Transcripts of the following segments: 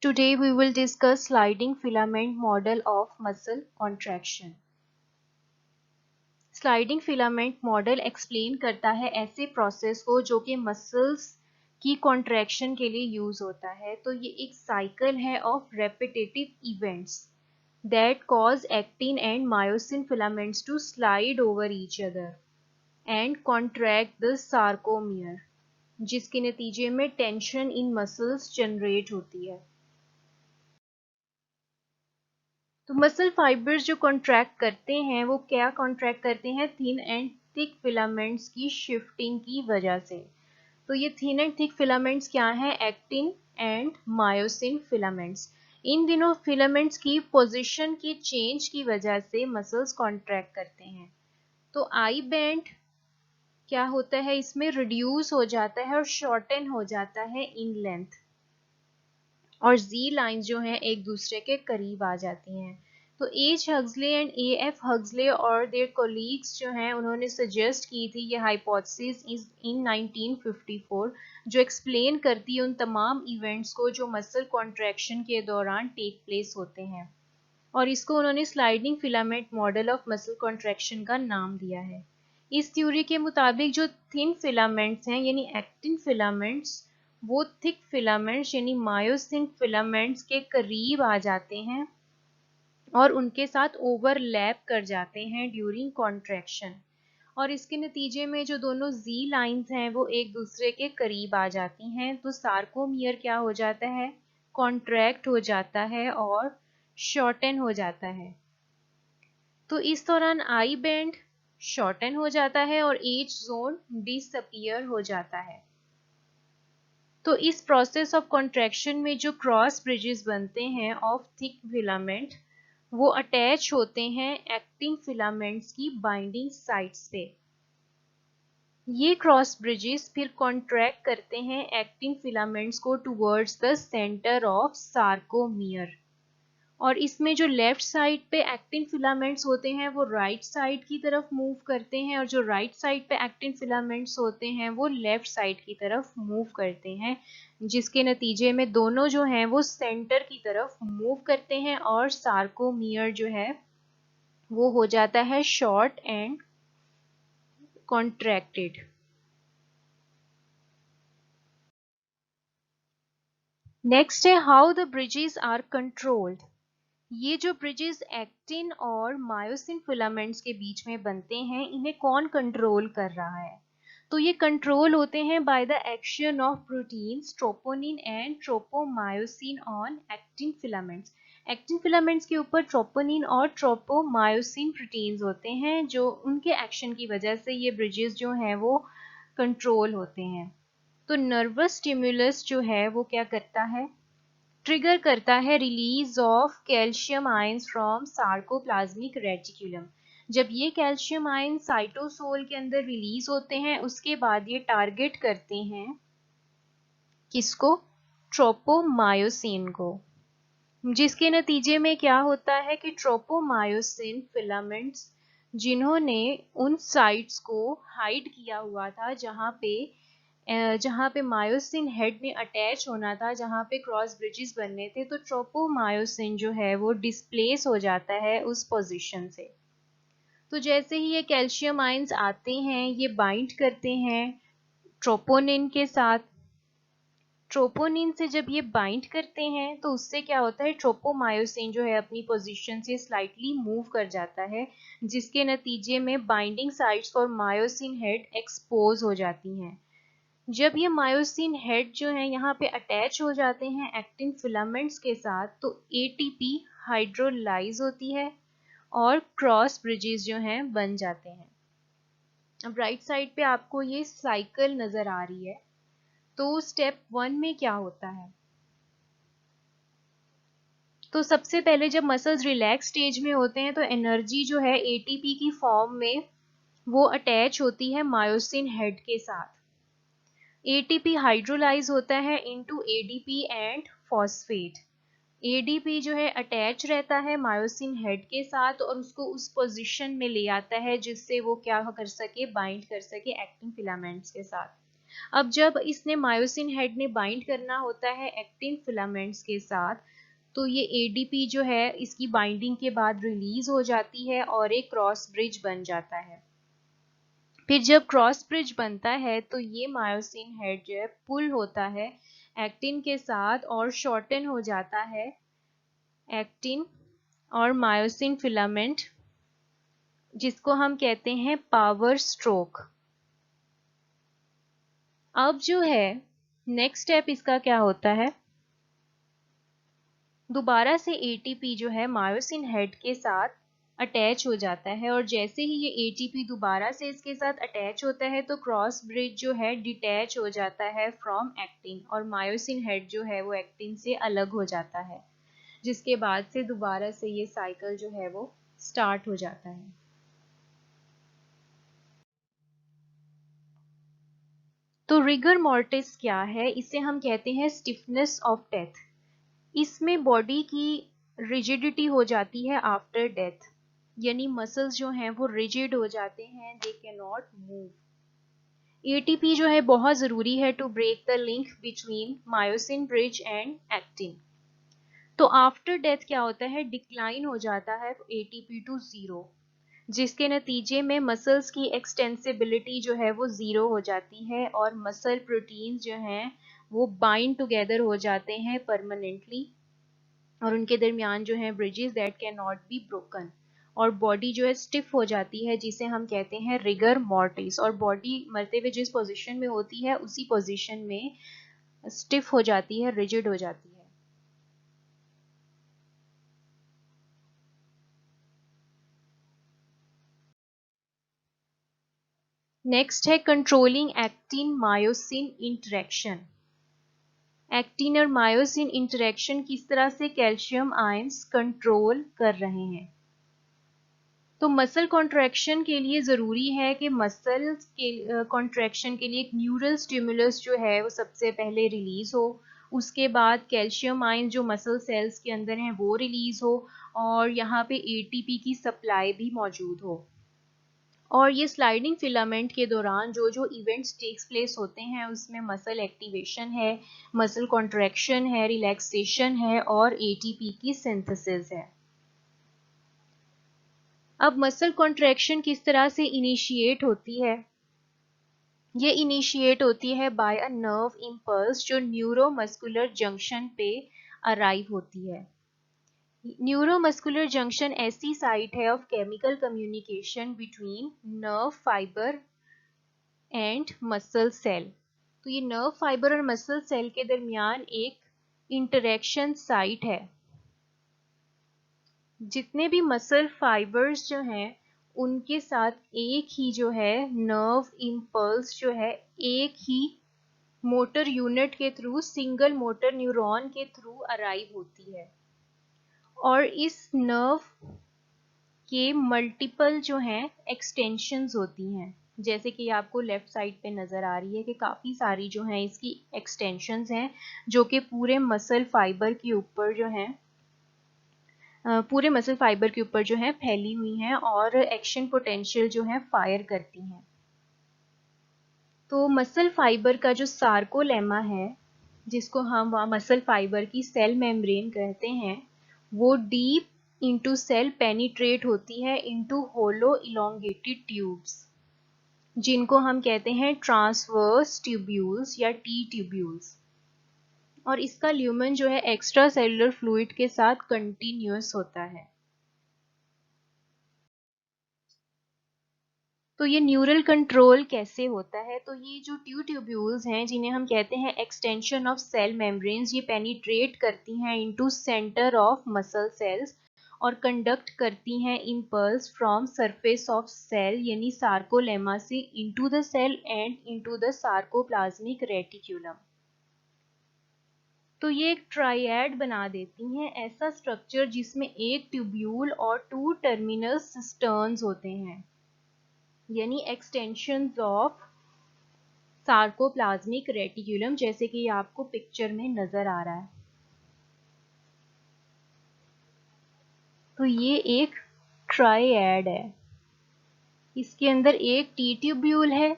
Today we will discuss sliding filament model of muscle contraction. Sliding filament model explain करता है ऐसे process को जो कि मसल्स की कॉन्ट्रैक्शन के लिए यूज होता है। तो ये एक साइकिल है of repetitive events that cause actin and myosin filaments to slide over each other and contract the sarcomere, जिसके नतीजे में टेंशन इन मसल्स जनरेट होती है। तो मसल फाइबर्स जो कॉन्ट्रैक्ट करते हैं वो क्या कॉन्ट्रैक्ट करते हैं? थिन एंड थिक फिलामेंट्स की शिफ्टिंग की वजह से। तो ये थिन एंड थिक फिलामेंट्स क्या हैं? Actin and myosin filaments. इन दिनों फिलामेंट्स की पोजीशन की चेंज की वजह से मसल्स कॉन्ट्रैक्ट करते हैं। तो आई बैंड क्या होता है? इसमें रिड्यूस हो जाता है और शॉर्टन हो जाता है इन लेंथ, और जी लाइंस जो हैं एक दूसरे के करीब आ जाती हैं। तो एच हग्सले एंड ए एफ हग्सले और देयर कोलीग्स जो हैं उन्होंने सजेस्ट की थी ये हाइपोथेसिस इन 1954, जो एक्सप्लेन करती है उन तमाम इवेंट्स को जो मसल कॉन्ट्रैक्शन के दौरान टेक प्लेस होते हैं, और इसको उन्होंने sliding filament model of muscle contraction का नाम दिया है। इस थ्योरी के मुताबिक जो थिन फिलामेंट्स हैं यानी एक्टिन फिलामेंट्स, वो थिक फिलामेंट्स यानी मायोसिन फिलामेंट्स के करीब आ जाते हैं और उनके साथ ओवरलैप कर जाते हैं ड्यूरिंग कॉन्ट्रैक्शन, और इसके नतीजे में जो दोनों जी लाइंस हैं वो एक दूसरे के करीब आ जाती हैं। तो सार्कोमियर क्या हो जाता है? कॉन्ट्रैक्ट हो जाता है और शॉर्टन हो जाता है। तो इस दौरान आई बैंड शॉर्टन हो जाता है और एज जोन डिसअपीयर हो जाता है। तो इस प्रोसेस ऑफ कॉन्ट्रैक्शन में जो क्रॉस ब्रिजेस बनते हैं ऑफ थिक फिलामेंट, वो अटैच होते हैं एक्टिन फिलामेंट्स की बाइंडिंग साइट्स पे। ये क्रॉस ब्रिजेस फिर कॉन्ट्रैक्ट करते हैं एक्टिन फिलामेंट्स को towards the centre of sarcomere, और इसमें जो लेफ्ट साइड पे एक्टिन फिलामेंट्स होते हैं वो राइट साइड की तरफ मूव करते हैं, और जो राइट साइड पे एक्टिन फिलामेंट्स होते हैं वो लेफ्ट साइड की तरफ मूव करते हैं, जिसके नतीजे में दोनों जो हैं वो सेंटर की तरफ मूव करते हैं और सार्कोमियर जो है वो हो जाता है शॉर्ट एंड कॉन्ट्रैक्टेड। नेक्स्ट है how the bridges are controlled. ये जो ब्रिजेस एक्टिन और मायोसिन फिलामेंट्स के बीच में बनते हैं इन्हें कौन कंट्रोल कर रहा है? तो ये कंट्रोल होते हैं by the action of proteins troponin and tropomyosin on actin filaments. Actin filaments के ऊपर ट्रोपोनिन और ट्रोपोमायोसिन प्रोटीन्स होते हैं, जो उनके एक्शन की वजह से ये ब्रिजेस जो हैं वो कंट्रोल होते हैं। तो नर्वस स्टिमुलस जो है वो क्या करता है? ट्रिगर करता है release of calcium ions from sarcoplasmic reticulum. जब ये कैल्शियम आयन साइटोसोल के अंदर रिलीज होते हैं उसके बाद ये टारगेट करते हैं किसको? ट्रोपोमायोसिन को, जिसके नतीजे में क्या होता है कि ट्रोपोमायोसिन फिलामेंट्स जिन्होंने उन साइट्स को हाइड किया हुआ था जहाँ पे मायोसिन हेड में अटैच होना था, जहाँ पे क्रॉस ब्रिजेस बनने थे, तो ट्रोपोमायोसिन जो है वो डिस्प्लेस हो जाता है उस पोजीशन से। तो जैसे ही ये कैल्शियम आयंस आते हैं ये बाइंड करते हैं ट्रोपोनिन के साथ। ट्रोपोनिन से जब ये बाइंड करते हैं तो उससे क्या होता है? ट्रोपोमायोसिन जो है अपनी पोजीशन से स्लाइटली मूव कर जाता है, जिसके नतीजे में binding sites for myosin head expose हो जाती हैं। जब ये मायोसिन हेड जो है यहाँ पे अटैच हो जाते हैं एक्टिन फिलामेंट्स के साथ, तो एटीपी हाइड्रोलाइज होती है और क्रॉस ब्रिजेस जो हैं बन जाते हैं। अब राइट साइड पे आपको ये साइकिल नजर आ रही है। तो स्टेप 1 में क्या होता है? तो सबसे पहले जब मसल्स रिलैक्स स्टेज में होते हैं तो एनर्जी जो है एटीपी की फॉर्म में वो अटैच होती है मायोसिन हेड के साथ। एटीपी हाइड्रोलाइज होता है into ADP and phosphate. ADP जो है अटैच रहता है मायोसिन हेड के साथ और उसको उस पोजीशन में ले आता है जिससे वो क्या कर सके? बाइंड कर सके एक्टिन फिलामेंट्स के साथ। अब जब इसने मायोसिन हेड ने बाइंड करना होता है एक्टिन फिलामेंट्स के साथ, तो ये एडीपी जो है इसकी बाइंडिंग के बाद रिलीज हो जाती है और एक क्रॉस ब्रिज बन जाता है। फिर जब क्रॉस ब्रिज बनता है तो ये मायोसिन हेड जो है पुल होता है एक्टिन के साथ और शॉर्टन हो जाता है एक्टिन और मायोसिन फिलामेंट, जिसको हम कहते हैं पावर स्ट्रोक। अब जो है नेक्स्ट स्टेप इसका क्या होता है, दोबारा से एटीपी जो है मायोसिन हेड के साथ अटैच हो जाता है और जैसे ही ये एटीपी दोबारा से इसके साथ अटैच होता है तो क्रॉस ब्रिज जो है डिटैच हो जाता है फ्रॉम एक्टिन और मायोसिन हेड जो है वो एक्टिन से अलग हो जाता है, जिसके बाद से दोबारा से ये साइकिल जो है वो स्टार्ट हो जाता है। तो रिगर मॉर्टिस क्या है, इसे हम कहते हैं स्टिफनेस ऑफ डेथ। इसमें बॉडी की रिजिडिटी हो जाती है आफ्टर डेथ, यानी मसल्स जो हैं वो रिजिड हो जाते हैं, they can not move. ATP जो है बहुत जरूरी है to break the link between myosin bridge and actin. तो आफ्टर डेथ क्या होता है, डिक्लाइन हो जाता है एटीपी टू जीरो, जिसके नतीजे में मसल्स की एक्सटेंसिबिलिटी जो है वो जीरो हो जाती है और मसल प्रोटीन जो हैं वो बाइंड टुगेदर हो जाते हैं परमानेंटली और उनके दरमियान जो है bridges that can not be broken और बॉडी जो है स्टिफ हो जाती है, जिसे हम कहते हैं रिगर मॉर्टिस। और बॉडी मरते हुए जिस पोजीशन में होती है उसी पोजीशन में स्टिफ हो जाती है, रिजिड हो जाती है। नेक्स्ट है controlling actin myosin interaction. Actin और मायोसिन इंटरेक्शन किस तरह से कैल्शियम आयंस कंट्रोल कर रहे हैं। तो मसल कॉन्ट्रैक्शन के लिए ज़रूरी है कि मसल के कॉन्ट्रैक्शन के लिए एक न्यूरल स्टिमुलस जो है वो सबसे पहले रिलीज हो, उसके बाद कैल्शियम आयन जो मसल सेल्स के अंदर हैं वो रिलीज हो और यहाँ पे एटीपी की सप्लाई भी मौजूद हो। और ये स्लाइडिंग फिलामेंट के दौरान जो जो इवेंट्स टेक्स प्लेस होते हैं उसमें मसल एक्टिवेशन है, मसल कॉन्ट्रैक्शन है, रिलैक्सेशन है और एटीपी की सिंथेसिस है। अब मसल कॉन्ट्रैक्शन किस तरह से इनिशिएट होती है, ये इनिशिएट होती है बाय अ नर्व इम्पल्स जो न्यूरोमस्कुलर जंक्शन पे अराइव होती है। न्यूरोमस्कुलर जंक्शन ऐसी साइट है of chemical communication between nerve fibre and muscle cell. तो ये नर्व फाइबर और मसल सेल के दरमियान एक इंटरेक्शन साइट है। जितने भी मसल फाइबर्स जो हैं उनके साथ एक ही जो है नर्व इम्पल्स जो है एक ही मोटर यूनिट के थ्रू, सिंगल मोटर न्यूरॉन के थ्रू अराइव होती है और इस नर्व के मल्टीपल जो हैं एक्सटेंशंस होती हैं, जैसे कि आपको लेफ्ट साइड पे नज़र आ रही है कि काफ़ी सारी जो हैं इसकी एक्सटेंशंस हैं जो कि पूरे मसल फाइबर के ऊपर जो हैं पूरे मसल फाइबर के ऊपर जो है फैली हुई हैं और एक्शन पोटेंशियल जो है फायर करती हैं। तो मसल फाइबर का जो सार्कोलेमा है, जिसको हम मसल फाइबर की सेल मेम्ब्रेन कहते हैं, वो डीप इनटू सेल पेनिट्रेट होती है इनटू होलो इलोंगेटेड ट्यूब्स, जिनको हम कहते हैं ट्रांसवर्स ट्यूब्यूल्स या टी ट्यूब्यूल्स। और इसका ल्यूमेन जो है एक्स्ट्रा सेलुलर फ्लूइड के साथ कंटिन्यूअस होता है। तो ये न्यूरल कंट्रोल कैसे होता है, तो ये जो ट्यूब्यूल्स हैं जिन्हें हम कहते हैं एक्सटेंशन ऑफ सेल मेम्ब्रेन्स, ये पेनिट्रेट करती हैं into centre of muscle cells और कंडक्ट करती हैं impulse from surface of cell यानी सार्कोलेमा से into the cell and into the sarcoplasmic reticulum. तो ये एक ट्रायड बना देती हैं, ऐसा स्ट्रक्चर जिसमें एक ट्यूब्यूल और टू टर्मिनल सिस्टर्न्स होते हैं, यानी एक्सटेंशंस ऑफ सार्कोप्लाज्मिक रेटिक्यूलम, जैसे कि आपको पिक्चर में नजर आ रहा है। तो ये एक ट्रायड है, इसके अंदर एक टी ट्यूब्यूल है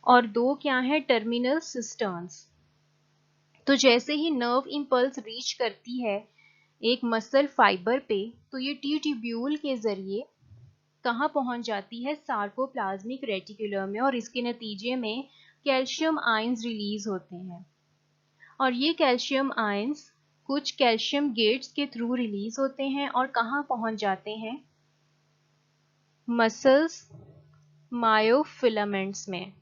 और 2 क्या है, टर्मिनल सिस्टर्न्स। तो जैसे ही नर्व इंपल्स रीच करती है एक मसल फाइबर पे, तो ये टी ट्यूब्यूल के जरिए कहाँ पहुंच जाती है, सार्कोप्लाज्मिक रेटिकुलम में, और इसके नतीजे में कैल्शियम आयंस रिलीज होते हैं। और ये कैल्शियम आयंस कुछ कैल्शियम गेट्स के थ्रू रिलीज होते हैं और कहाँ पहुंच जाते हैं, मसल्स मायोफिलामेंट्स में।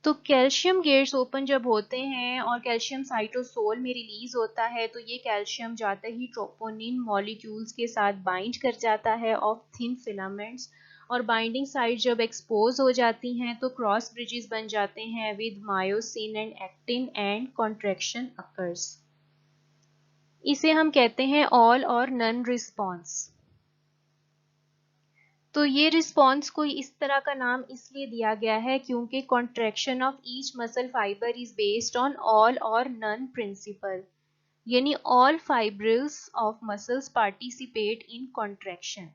तो कैल्शियम गेट्स ओपन जब होते हैं और कैल्शियम साइटोसोल में रिलीज होता है, तो ये कैल्शियम जाते ही ट्रोपोनिन मॉलिक्यूल्स के साथ बाइंड कर जाता है ऑफ थिन फिलामेंट्स, और बाइंडिंग साइट जब एक्सपोज हो जाती हैं तो क्रॉस ब्रिजेस बन जाते हैं with myosin and actin and contraction occurs. इसे हम कहते हैं ऑल और नन रिस्पॉन्स। तो ये रिस्पॉन्स को इस तरह का नाम इसलिए दिया गया है क्योंकि contraction of each muscle fibre is based on all और नन प्रिंसिपल, यानी all fibrils of muscles participate in contraction,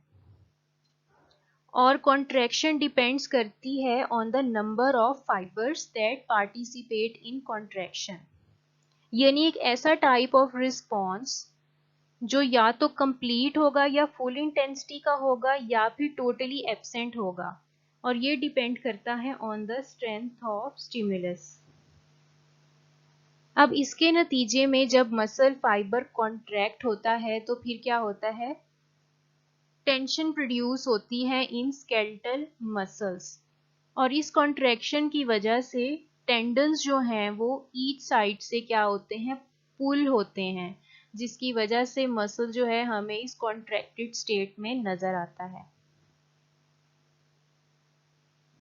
और कॉन्ट्रैक्शन डिपेंड्स करती है on the number of fibres that participate in contraction, यानी एक ऐसा टाइप ऑफ रिस्पॉन्स जो या तो कंप्लीट होगा या फुल इंटेंसिटी का होगा या फिर टोटली एब्सेंट होगा, और ये डिपेंड करता है on the strength of stimulus. अब इसके नतीजे में जब मसल फाइबर कॉन्ट्रैक्ट होता है तो फिर क्या होता है, टेंशन प्रोड्यूस होती है इन स्केलेटल मसल्स, और इस कॉन्ट्रैक्शन की वजह से टेंडन्स जो हैं वो ईच साइड से क्या होते हैं, पुल होते हैं, जिसकी वजह से मसल जो है हमें इस कॉन्ट्रैक्टेड स्टेट में नजर आता है।